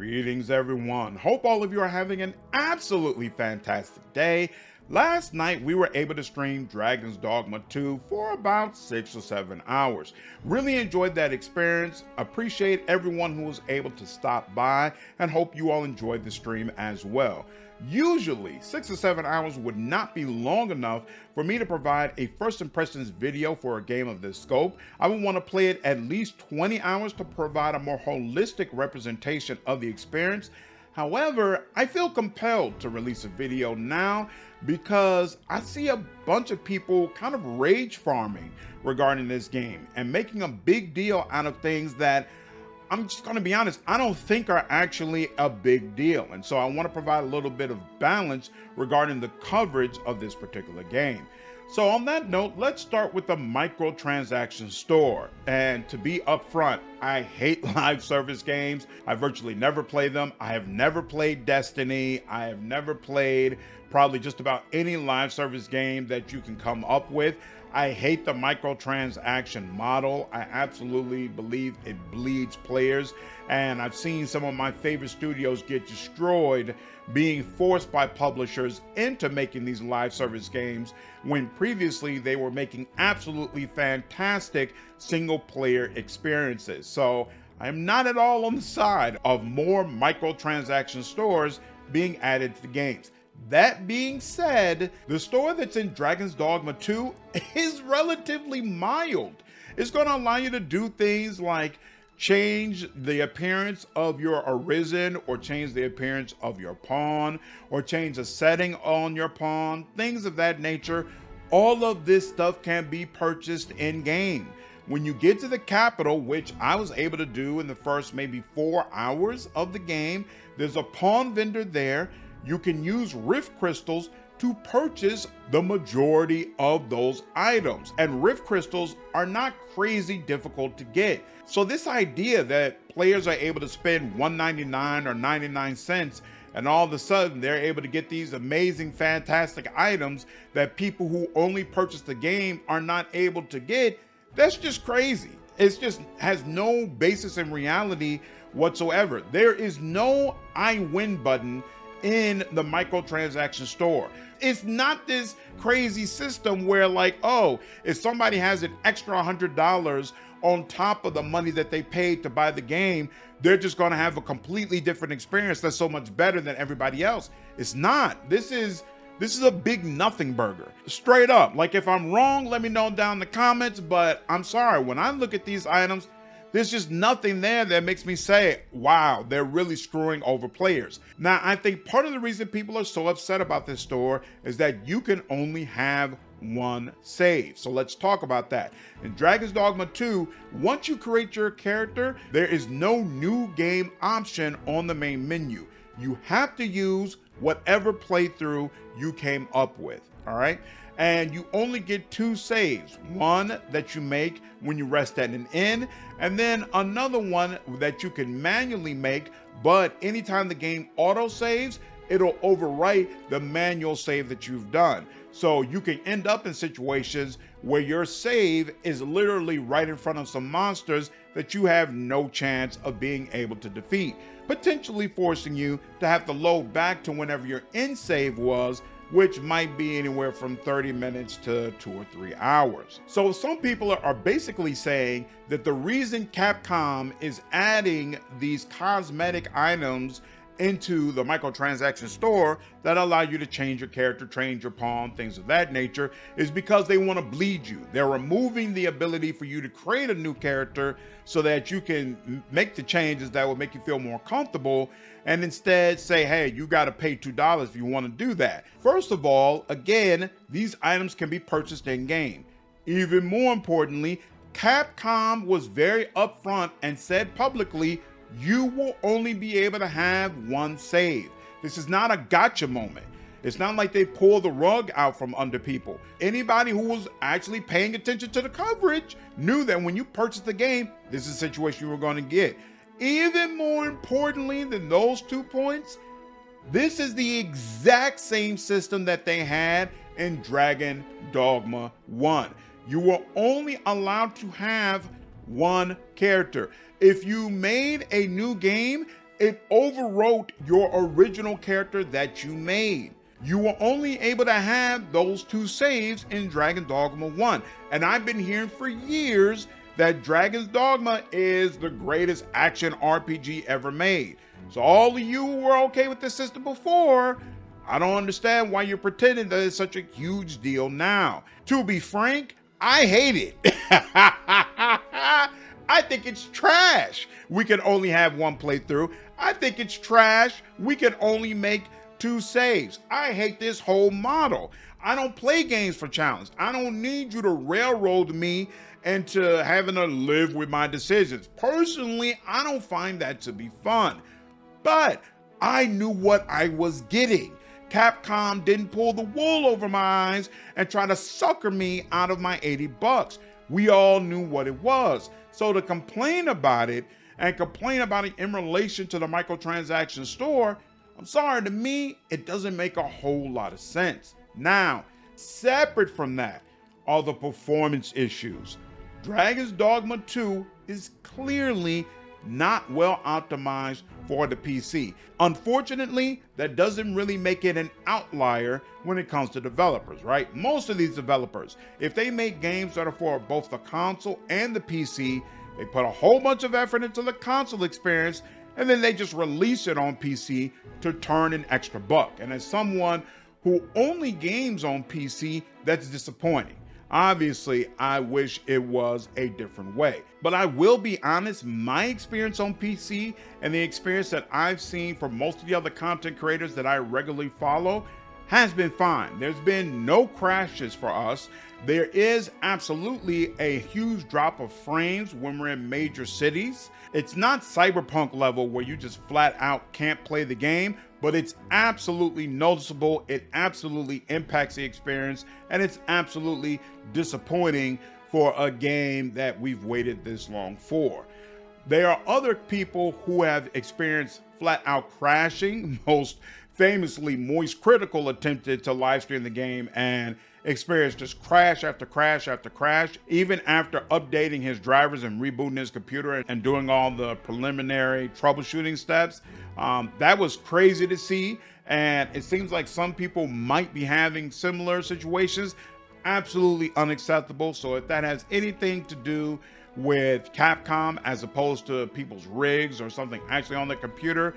Greetings, everyone. Hope all of you are having an absolutely fantastic day. Last night, we were able to stream Dragon's Dogma 2 for about 6 or 7 hours. Really enjoyed that experience. Appreciate everyone who was able to stop by and hope you all enjoyed the stream as well. Usually, 6 or 7 hours would not be long enough for me to provide a first impressions video for a game of this scope. I would want to play it at least 20 hours to provide a more holistic representation of the experience. However, I feel compelled to release a video now because I see a bunch of people kind of rage farming regarding this game and making a big deal out of things that, I'm just going to be honest, I don't think are actually a big deal. And so I want to provide a little bit of balance regarding the coverage of this particular game. So on that note, let's start with the microtransaction store. And to be upfront, I hate live service games. I virtually never play them. I have never played Destiny. I have never played probably just about any live service game that you can come up with. I hate the microtransaction model. I absolutely believe it bleeds players. And I've seen some of my favorite studios get destroyed being forced by publishers into making these live service games when previously they were making absolutely fantastic single player experiences. So I'm not at all on the side of more microtransaction stores being added to the games. That being said, the store that's in Dragon's Dogma 2 is relatively mild. It's going to allow you to do things like change the appearance of your arisen, or change the appearance of your pawn, or change a setting on your pawn, things of that nature. All of this stuff can be purchased in game. When you get to the capital, which I was able to do in the first maybe 4 hours of the game, there's a pawn vendor there. You can use Rift crystals to purchase the majority of those items. And Rift crystals are not crazy difficult to get. So this idea that players are able to spend $1.99 or 99 cents and all of a sudden they're able to get these amazing, fantastic items that people who only purchase the game are not able to get, that's just crazy. It just has no basis in reality whatsoever. There is no I win button in the microtransaction store. It's not this crazy system where, like, oh, if somebody has an extra $100 on top of the money that they paid to buy the game, they're just going to have a completely different experience that's so much better than everybody else. It's not. This is a big nothing burger. Straight up. Like, if I'm wrong, let me know down in the comments, but I'm sorry, when I look at these items, there's just nothing there that makes me say, wow, they're really screwing over players. Now, I think part of the reason people are so upset about this store is that you can only have one save. So let's talk about that. In Dragon's Dogma 2, once you create your character, there is no new game option on the main menu. You have to use whatever playthrough you came up with, all right? And you only get 2 saves, one that you make when you rest at an inn, and then another one that you can manually make, but anytime the game auto saves, it'll overwrite the manual save that you've done. So you can end up in situations where your save is literally right in front of some monsters that you have no chance of being able to defeat, potentially forcing you to have to load back to whenever your end save was, which might be anywhere from 30 minutes to 2 or 3 hours. So some people are basically saying that the reason Capcom is adding these cosmetic items into the microtransaction store that allow you to change your character, change your pawn, things of that nature, is because they want to bleed you. They're removing the ability for you to create a new character so that you can make the changes that will make you feel more comfortable, and instead say, hey, you got to pay $2 if you want to do that. First of all, again, these items can be purchased in game. Even more importantly, Capcom was very upfront and said publicly, you will only be able to have one save. This is not a gotcha moment. It's not like they pull the rug out from under people. Anybody who was actually paying attention to the coverage knew that when you purchased the game, this is the situation you were going to get. Even more importantly than those 2 points, this is the exact same system that they had in Dragon Dogma 1. You were only allowed to have one character. If you made a new game, it overwrote your original character that you made. You were only able to have those 2 saves in Dragon's Dogma 1. And I've been hearing for years that Dragon's Dogma is the greatest action RPG ever made. So all of you who were okay with this system before, I don't understand why you're pretending that it's such a huge deal now. To be frank, I hate it. I think it's trash. We can only have 1 playthrough. I think it's trash. We can only make 2 saves. I hate this whole model. I don't play games for challenge. I don't need you to railroad me into having to live with my decisions. Personally, I don't find that to be fun. But I knew what I was getting. Capcom didn't pull the wool over my eyes and try to sucker me out of my $80. We all knew what it was. So to complain about it and complain about it in relation to the microtransaction store, I'm sorry, to me, it doesn't make a whole lot of sense. Now, separate from that are the performance issues. Dragon's Dogma 2 is clearly not well optimized for the PC. Unfortunately, that doesn't really make it an outlier when it comes to developers, right? Most of these developers, if they make games that are for both the console and the PC, they put a whole bunch of effort into the console experience and then they just release it on PC to turn an extra buck. And as someone who only games on PC, that's disappointing. Obviously, I wish it was a different way. But I will be honest, my experience on PC and the experience that I've seen for most of the other content creators that I regularly follow has been fine. There's been no crashes for us. There is absolutely a huge drop of frames when we're in major cities. It's not Cyberpunk level where you just flat out can't play the game, but it's absolutely noticeable. It absolutely impacts the experience, and it's absolutely disappointing for a game that we've waited this long for. There are other people who have experienced flat out crashing. Most famously, Moist Critical attempted to live stream the game and experienced just crash after crash after crash, even after updating his drivers and rebooting his computer and doing all the preliminary troubleshooting steps. That was crazy to see, and it seems like some people might be having similar situations. Absolutely unacceptable. So if that has anything to do with Capcom as opposed to people's rigs or something actually on the computer,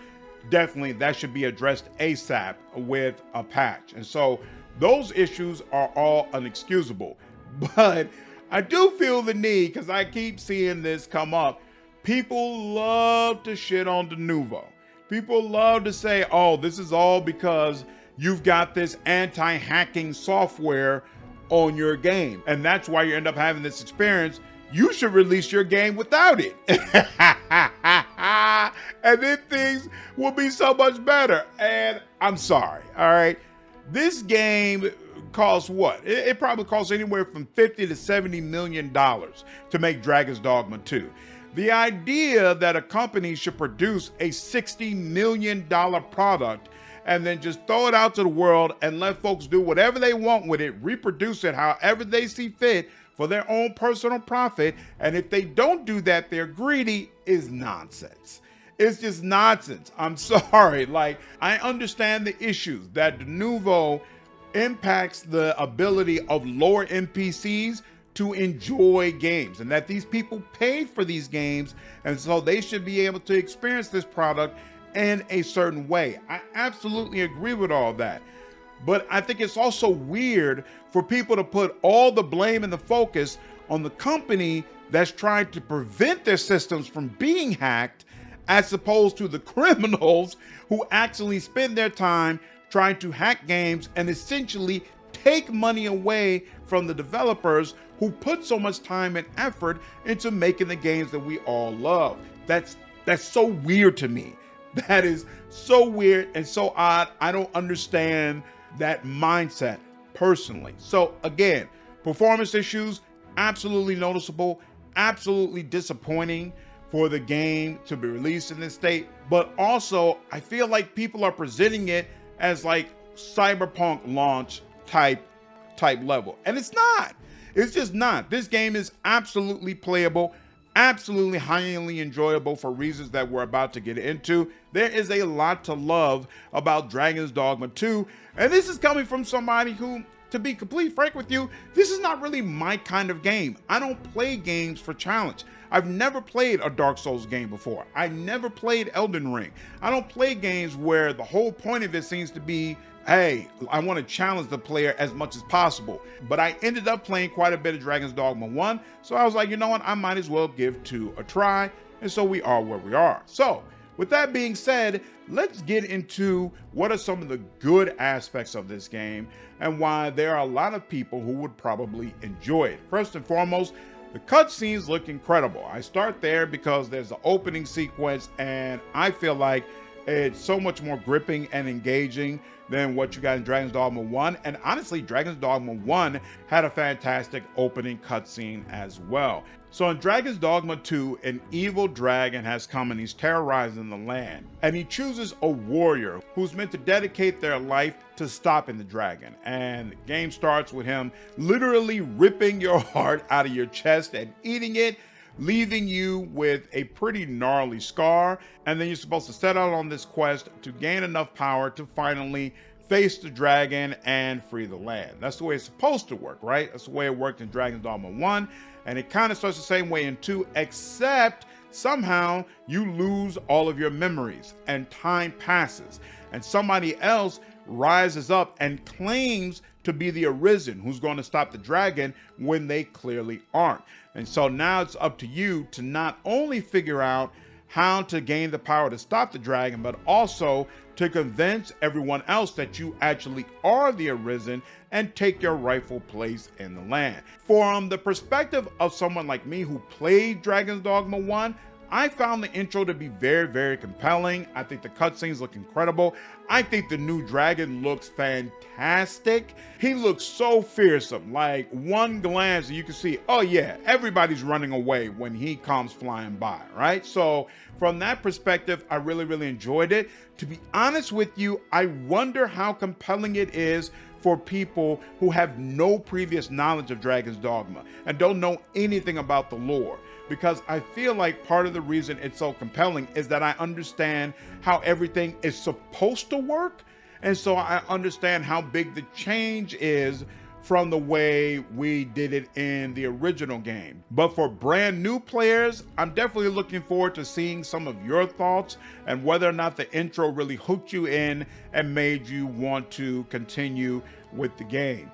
definitely that should be addressed ASAP with a patch. And so those issues are all unexcusable. But I do feel the need, because I keep seeing this come up, people love to shit on the Nouveau. People love to say, oh, this is all because you've got this anti-hacking software on your game, and that's why you end up having this experience. You should release your game without it. And then things will be so much better. And I'm sorry, all right? This game costs what? It probably costs anywhere from $50 to $70 million to make Dragon's Dogma 2. The idea that a company should produce a $60 million product and then just throw it out to the world and let folks do whatever they want with it, reproduce it however they see fit for their own personal profit, and if they don't do that, they're greedy, is nonsense. It's just nonsense. I'm sorry. Like, I understand the issues that the Nouveau impacts the ability of lower NPCs to enjoy games, and that these people pay for these games, and so they should be able to experience this product in a certain way. I absolutely agree with all that. But I think it's also weird for people to put all the blame and the focus on the company that's trying to prevent their systems from being hacked, as opposed to the criminals who actually spend their time trying to hack games and essentially take money away from the developers who put so much time and effort into making the games that we all love. That's so weird to me. That is so weird and so odd. I don't understand that mindset personally. So again, performance issues, absolutely noticeable, absolutely disappointing for the game to be released in this state. But also, I feel like people are presenting it as like Cyberpunk launch type level. And it's not. It's just not. This game is absolutely playable, absolutely highly enjoyable for reasons that we're about to get into. There is a lot to love about Dragon's Dogma 2, and this is coming from somebody who, to be completely frank with you, this is not really my kind of game. I don't play games for challenge. I've never played a Dark Souls game before. I never played Elden Ring. I don't play games where the whole point of it seems to be, hey, I want to challenge the player as much as possible. But I ended up playing quite a bit of Dragon's Dogma 1, so I was like, you know what, I might as well give 2 a try, and so we are where we are. So, with that being said, let's get into what are some of the good aspects of this game and why there are a lot of people who would probably enjoy it. First and foremost, the cutscenes look incredible. I start there because there's the opening sequence, and I feel like it's so much more gripping and engaging than what you got in Dragon's Dogma 1. And honestly, Dragon's Dogma 1 had a fantastic opening cutscene as well. So in Dragon's Dogma 2, an evil dragon has come and he's terrorizing the land. And he chooses a warrior who's meant to dedicate their life to stopping the dragon. And the game starts with him literally ripping your heart out of your chest and eating it, leaving you with a pretty gnarly scar. And then you're supposed to set out on this quest to gain enough power to finally face the dragon and free the land. That's the way it's supposed to work, right? That's the way it worked in Dragon's Dogma 1. And it kind of starts the same way in 2, except somehow you lose all of your memories and time passes. And somebody else rises up and claims to be the Arisen who's going to stop the dragon when they clearly aren't. And so now it's up to you to not only figure out how to gain the power to stop the dragon, but also to convince everyone else that you actually are the Arisen and take your rightful place in the land. From the perspective of someone like me who played Dragon's Dogma 1, I found the intro to be very, very compelling. I think the cutscenes look incredible. I think the new dragon looks fantastic. He looks so fearsome. Like one glance and you can see, oh yeah, everybody's running away when he comes flying by, right? So from that perspective, I really, really enjoyed it. To be honest with you, I wonder how compelling it is for people who have no previous knowledge of Dragon's Dogma and don't know anything about the lore. Because I feel like part of the reason it's so compelling is that I understand how everything is supposed to work. And so I understand how big the change is from the way we did it in the original game. But for brand new players, I'm definitely looking forward to seeing some of your thoughts and whether or not the intro really hooked you in and made you want to continue with the game.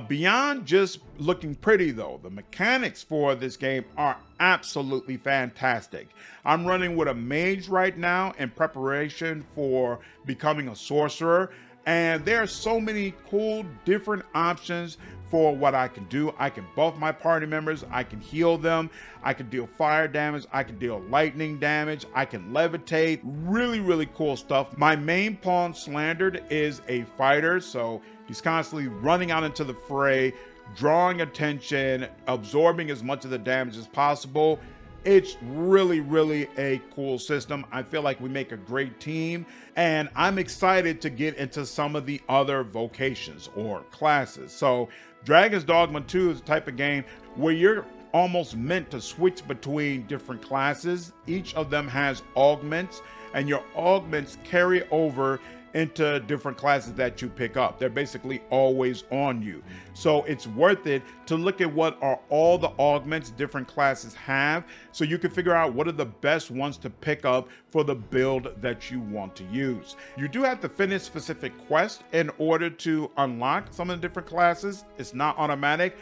Beyond just looking pretty though, the mechanics for this game are absolutely fantastic. I'm running with a mage right now in preparation for becoming a sorcerer, and there are so many cool different options for what I can do. I can buff my party members, I can heal them, I can deal fire damage, I can deal lightning damage, I can levitate, really, really cool stuff. My main pawn, Slandered, is a fighter, so he's constantly running out into the fray, drawing attention, absorbing as much of the damage as possible. It's really, really a cool system. I feel like we make a great team, and I'm excited to get into some of the other vocations or classes. So Dragon's Dogma 2 is the type of game where you're almost meant to switch between different classes. Each of them has augments, and your augments carry over into different classes that you pick up. They're basically always on you. So it's worth it to look at what are all the augments different classes have, so you can figure out what are the best ones to pick up for the build that you want to use. You do have to finish specific quests in order to unlock some of the different classes. It's not automatic.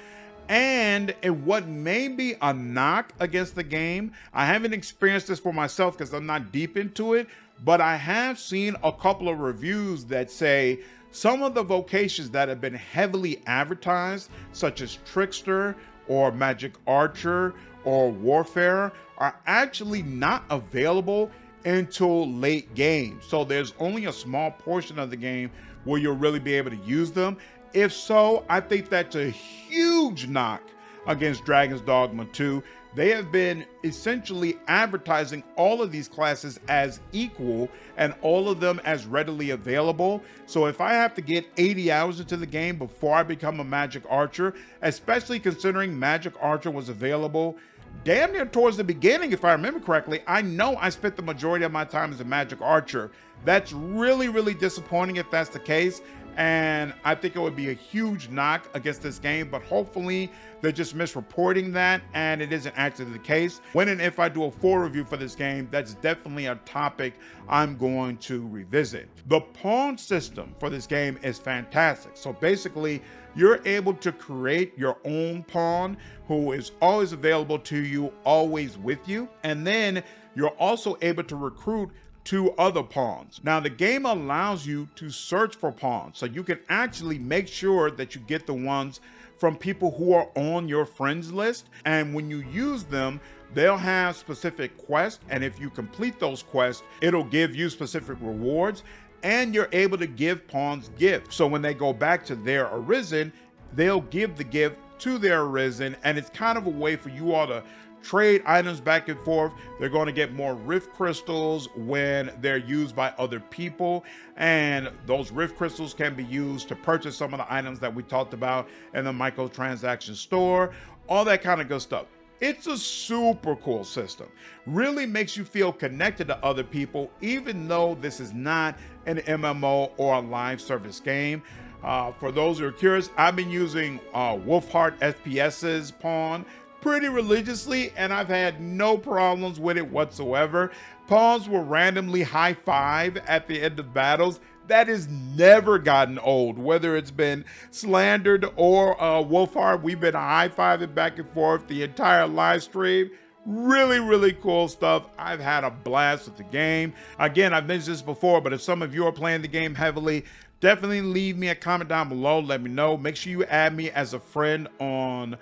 And what may be a knock against the game, I haven't experienced this for myself because I'm not deep into it, but I have seen a couple of reviews that say some of the vocations that have been heavily advertised, such as Trickster or Magic Archer or Warfare, are actually not available until late game. So there's only a small portion of the game where you'll really be able to use them. If so, I think that's a huge knock against Dragon's Dogma 2. They have been essentially advertising all of these classes as equal and all of them as readily available. So if I have to get 80 hours into the game before I become a Magic Archer, especially considering Magic Archer was available damn near towards the beginning, if I remember correctly. I know I spent the majority of my time as a magic archer. That's really, really disappointing if that's the case. And I think it would be a huge knock against this game, but hopefully they're just misreporting that and it isn't actually the case. When and if I do a full review for this game, that's definitely a topic I'm going to revisit. The pawn system for this game is fantastic. So basically, you're able to create your own pawn who is always available to you, always with you. And then you're also able to recruit 2 other pawns. Now, the game allows you to search for pawns, so you can actually make sure that you get the ones from people who are on your friends list. And when you use them, they'll have specific quests. And if you complete those quests, it'll give you specific rewards. And you're able to give pawns gifts. So when they go back to their arisen, they'll give the gift to their arisen. And it's kind of a way for you all to trade items back and forth. They're going to get more rift crystals when they're used by other people, and those rift crystals can be used to purchase some of the items that we talked about in the microtransaction store, all that kind of good stuff. It's a super cool system. Really makes you feel connected to other people, even though this is not an MMO or a live service game. For those who are curious, I've been using Wolfheart FPS's pawn pretty religiously, and I've had no problems with it whatsoever. Pawns will randomly high five at the end of battles. That has never gotten old, whether it's been Slandered or Wolfheart. We've been high-fiving back and forth the entire live stream. Really, really cool stuff. I've had a blast with the game. Again, I've mentioned this before, but if some of you are playing the game heavily, definitely leave me a comment down below. Let me know. Make sure you add me as a friend on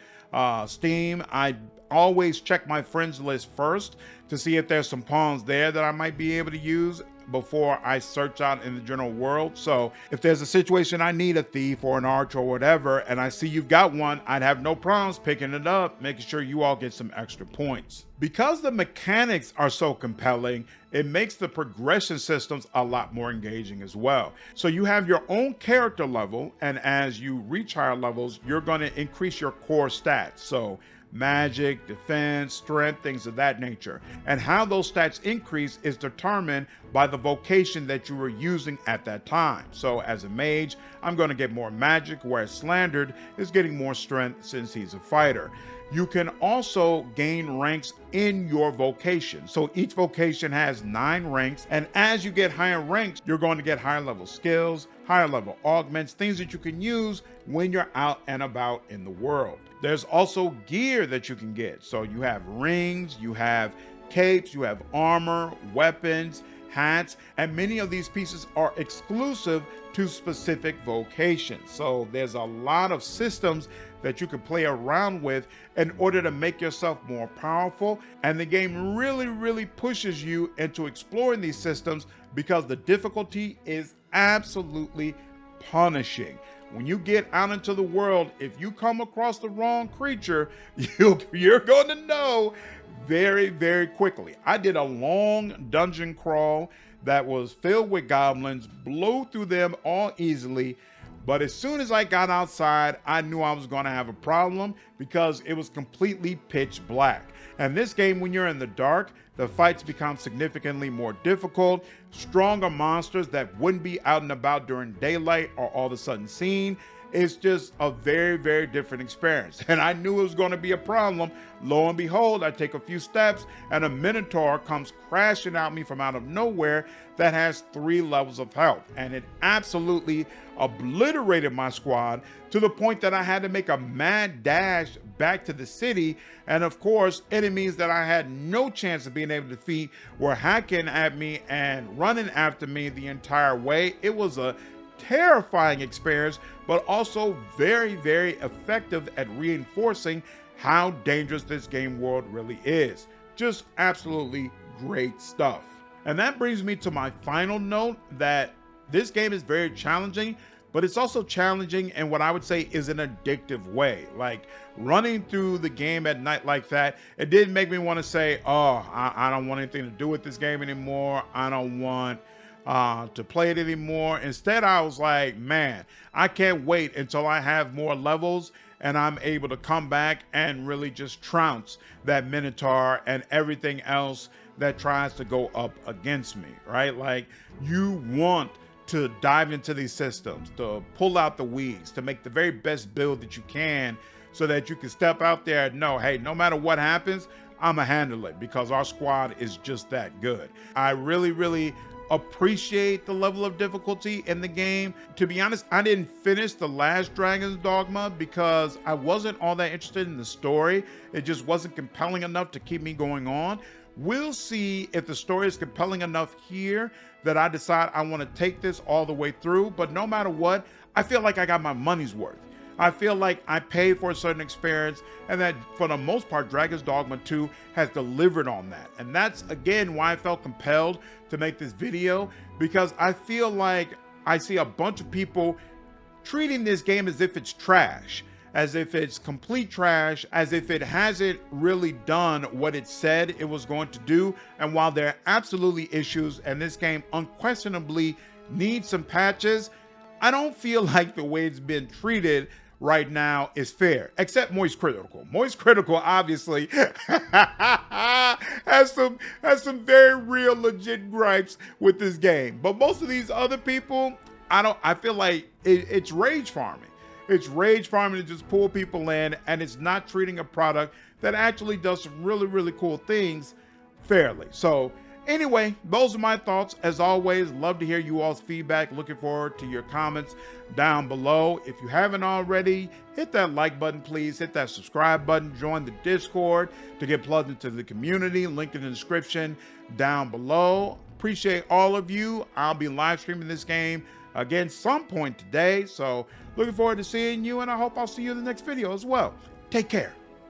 Steam. I always check my friends list first to see if there's some pawns there that I might be able to use before I search out in the general world. So if there's a situation I need a thief or an archer or whatever, and I see you've got one, I'd have no problems picking it up, making sure you all get some extra points. Because the mechanics are so compelling, it makes the progression systems a lot more engaging as well. So you have your own character level, and as you reach higher levels, you're going to increase your core stats. So magic, defense, strength, things of that nature. And how those stats increase is determined by the vocation that you were using at that time. So as a mage, I'm going to get more magic, whereas Slandered is getting more strength since he's a fighter. You can also gain ranks in your vocation. So each vocation has 9 ranks, and as you get higher ranks, you're going to get higher level skills, higher level augments, things that you can use when you're out and about in the world. There's also gear that you can get. So you have rings, you have capes, you have armor, weapons, hats, and many of these pieces are exclusive to specific vocations. So there's a lot of systems that you can play around with in order to make yourself more powerful. And the game really, really pushes you into exploring these systems because the difficulty is absolutely punishing. When you get out into the world, if you come across the wrong creature, you're going to know very, very quickly. I did a long dungeon crawl that was filled with goblins, blew through them all easily, but as soon as I got outside, I knew I was going to have a problem because it was completely pitch black. And this game, when you're in the dark, the fights become significantly more difficult. Stronger monsters that wouldn't be out and about during daylight are all of a sudden seen. It's just a very, very different experience. And I knew it was going to be a problem. Lo and behold, I take a few steps and a Minotaur comes crashing at me from out of nowhere that has 3 levels of health. And it absolutely obliterated my squad to the point that I had to make a mad dash back to the city. And of course, enemies that I had no chance of being able to defeat were hacking at me and running after me the entire way. It was a terrifying experience, but also very, very effective at reinforcing how dangerous this game world really is. Just absolutely great stuff. And that brings me to my final note, that this game is very challenging, but it's also challenging in what I would say is an addictive way. Like running through the game at night like that, it didn't make me want to say, oh, I don't want anything to do with this game anymore. I don't want to play it anymore. Instead, I was like, man, I can't wait until I have more levels and I'm able to come back and really just trounce that Minotaur and everything else that tries to go up against me, right? Like, you want to dive into these systems, to pull out the weeds, to make the very best build that you can so that you can step out there and know, hey, no matter what happens, I'ma handle it because our squad is just that good. I really appreciate the level of difficulty in the game. To be honest, I didn't finish the last Dragon's Dogma because I wasn't all that interested in the story. It just wasn't compelling enough to keep me going on. We'll see if the story is compelling enough here that I decide I want to take this all the way through. But no matter what, I feel like I got my money's worth. I feel like I paid for a certain experience, and that for the most part, Dragon's Dogma 2 has delivered on that. And that's, again, why I felt compelled to make this video, because I feel like I see a bunch of people treating this game as if it's trash, as if it's complete trash, as if it hasn't really done what it said it was going to do. And while there are absolutely issues, and this game unquestionably needs some patches, I don't feel like the way it's been treated right now is fair, except Moist Critical. Moist Critical obviously has some very real legit gripes with this game. But most of these other people, I feel like it's rage farming. It's rage farming to just pull people in, and it's not treating a product that actually does some really cool things fairly. So anyway, those are my thoughts. As always, love to hear you all's feedback. Looking forward to your comments down below. If you haven't already, hit that like button, please. Hit that subscribe button. Join the Discord to get plugged into the community. Link in the description down below. Appreciate all of you. I'll be live streaming this game again some point today. So looking forward to seeing you, and I hope I'll see you in the next video as well. Take care.